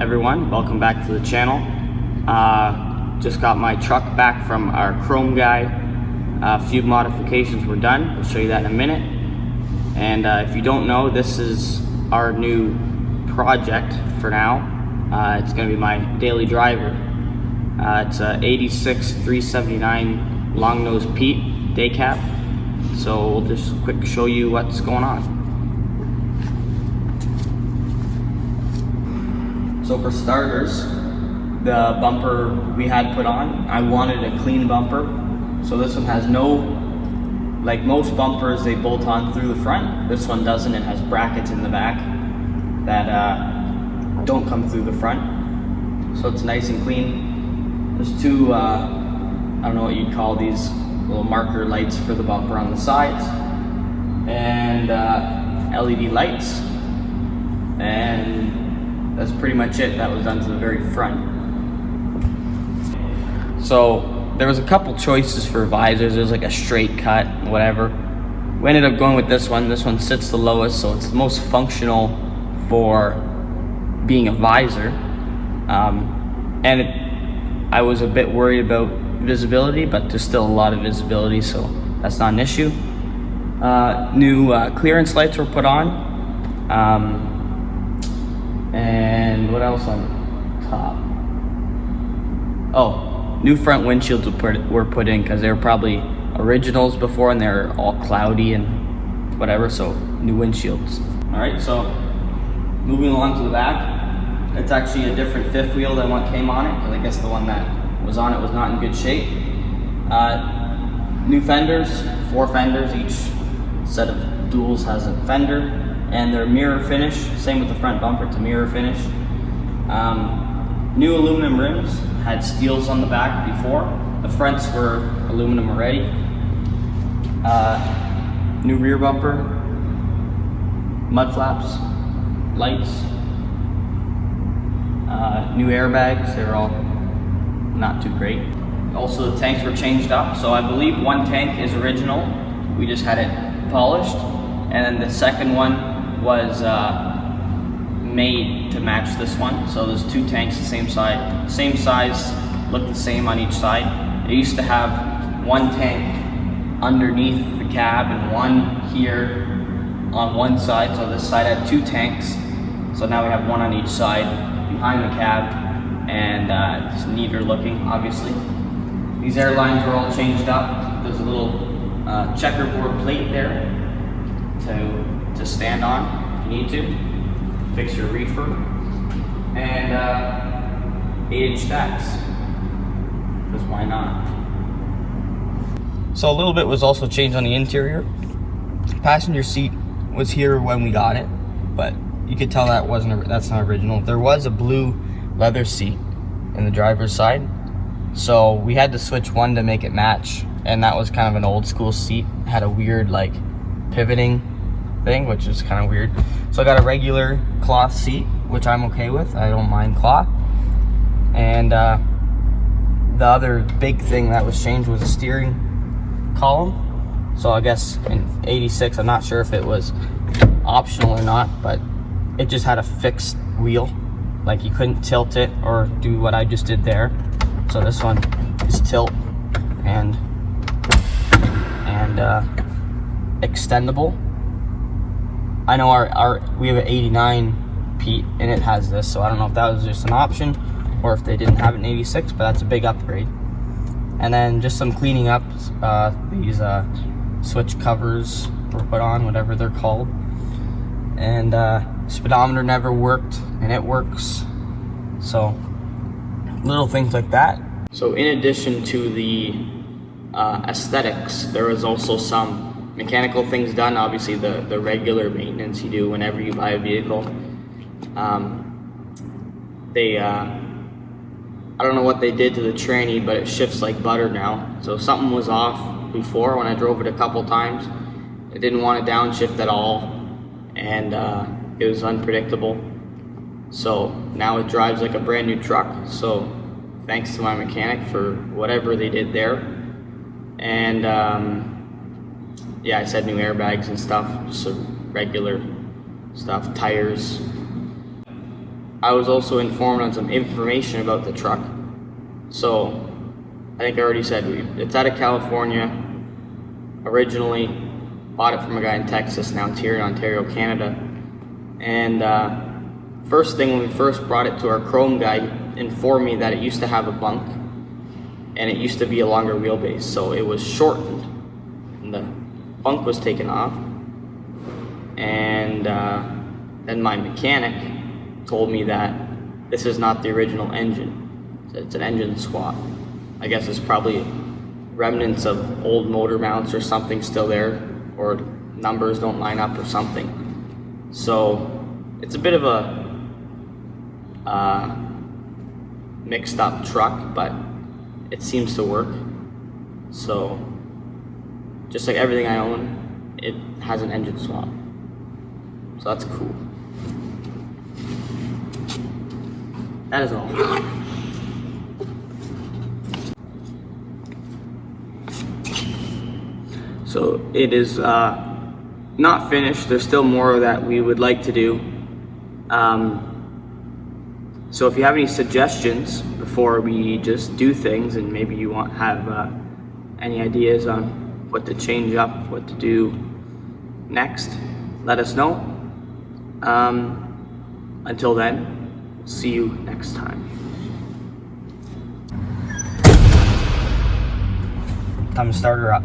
everyone, welcome back to the channel. Just got my truck back from our chrome guy. A few modifications were done. I'll show you that in a minute. And if you don't know, this is our new project for now. It's going to be my daily driver. It's a 86 379 long nose Pete day cab. So we'll just quick show you what's going on. So for starters, the bumper we had put on, I wanted a clean bumper. So this one has no, like most bumpers, they bolt on through the front. This one doesn't. It has brackets in the back that don't come through the front. So it's nice and clean. There's two, I don't know what you'd call these, little marker lights for the bumper on the sides. And LED lights. And that's pretty much it. That was done to the very front. So there was a couple choices for visors. There's like a straight cut, whatever. We ended up going with this one. This one sits the lowest, so it's the most functional for being a visor. I was a bit worried about visibility, but there's still a lot of visibility, so that's not an issue. New clearance lights were put on. And what else on top? Oh, new front windshields were put in because they were probably originals before and they're all cloudy and whatever, so new windshields. All right, so moving along to the back, it's actually a different fifth wheel than what came on it, because I guess the one that was on it was not in good shape. New fenders, 4 fenders, each set of duals has a fender. And they're mirror finish, same with the front bumper, it's a mirror finish. New aluminum rims, had steels on the back before. The fronts were aluminum already. New rear bumper, mud flaps, lights, new airbags, they're all not too great. Also the tanks were changed up, so I believe one tank is original, we just had it polished, and then the second one was made to match this one. So there's 2 tanks the same size, look the same on each side. It used to have 1 tank underneath the cab and 1 here on one side. So this side had 2 tanks. So now we have 1 on each side behind the cab, and it's neater looking, obviously. These airlines were all changed up. There's a little checkerboard plate there to stand on if you need to. Fix your reefer. And 8-inch stacks, because why not? So a little bit was also changed on the interior. Passenger seat was here when we got it, but you could tell that's not original. There was a blue leather seat in the driver's side, so we had to switch one to make it match, and that was kind of an old school seat. It had a weird like pivoting thing, which is kind of weird. So I got a regular cloth seat, which I'm okay with. I don't mind cloth. And the other big thing that was changed was the steering column. So I guess in 86, I'm not sure if it was optional or not, but it just had a fixed wheel. Like you couldn't tilt it or do what I just did there. So this one is tilt and extendable. I know we have an 89 Pete and it has this, so I don't know if that was just an option or if they didn't have it in 86, but that's a big upgrade. And then just some cleaning up. These switch covers were put on, whatever they're called. And speedometer never worked, and it works. So little things like that. So in addition to the aesthetics, there was also some mechanical things done. Obviously the regular maintenance you do whenever you buy a vehicle. I don't know what they did to the tranny, but it shifts like butter now. So something was off before when I drove it a couple times. It didn't want to downshift at all, and it was unpredictable. So now it drives like a brand new truck. So thanks to my mechanic for whatever they did there. And yeah, I said new airbags and stuff, just regular stuff, tires. I was also informed on some information about the truck. So I think I already said it's out of California. Originally bought it from a guy in Texas, now it's here in Ontario, Canada. And first thing, when we first brought it to our chrome guy, he informed me that it used to have a bunk and it used to be a longer wheelbase, so it was shortened and the bunk was taken off. And then my mechanic told me that this is not the original engine. It's an engine swap. I guess it's probably remnants of old motor mounts or something still there, or numbers don't line up or something. So it's a bit of a mixed up truck, but it seems to work. So just like everything I own, it has an engine swap. So that's cool. That is all. So it is not finished. There's still more that we would like to do. So if you have any suggestions before we just do things, and maybe you have any ideas on what to change up, what to do next, let us know. Until then, see you next time. Time to start her up.